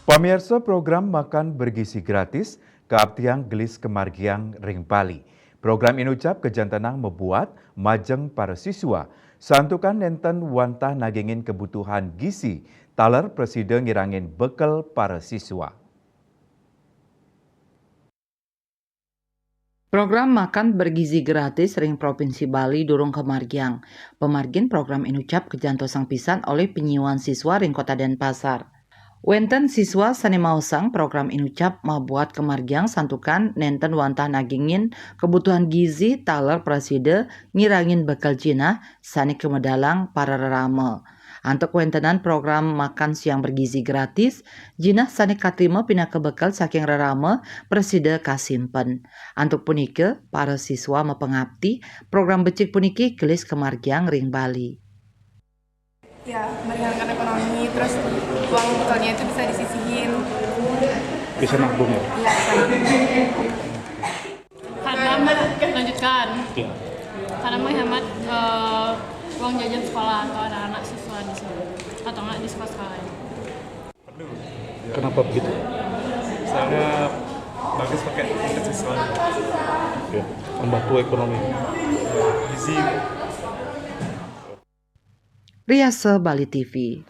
Pemirsa program makan bergizi gratis Keabtiang Gelis Kemargiang Ring Bali. Program Inucap Kejantanang membuat majeng para siswa. Santukan nenten wantah nagingin kebutuhan gizi. Taler Presiden ngirangin bekal para siswa. Program makan bergizi gratis Ring Provinsi Bali durung kemargiang. Pemargin program Inucap kejanto sang pisan oleh penyiuan siswa Ring Kota Denpasar. Wenten siswa sani mausang program Inucap membuat kemargiang santukan nenten wantah nagingin kebutuhan gizi taler preside ngirangin bekal Cina sani kemedalang para rerame. Antuk wentenan program makan siang bergizi gratis, Jinah sani katrima pina ke bekal saking rerame preside kasimpen. Antuk punike para siswa mepengabdi program becik puniki gelis kemargiang Ring Bali. Ya, meringankan ekonomi, terus uang bekalnya itu bisa disisihin. Bisa nabung ya? Iya, karena lanjutkan Iya. karena menghemat uang jajan sekolah atau anak-anak siswa di sini atau nggak di sekolah-sekolah lain. Kenapa begitu? Soalnya bagus pakai tiket siswa, Ya, membantu ekonomi. gizi. Riase Bali TV.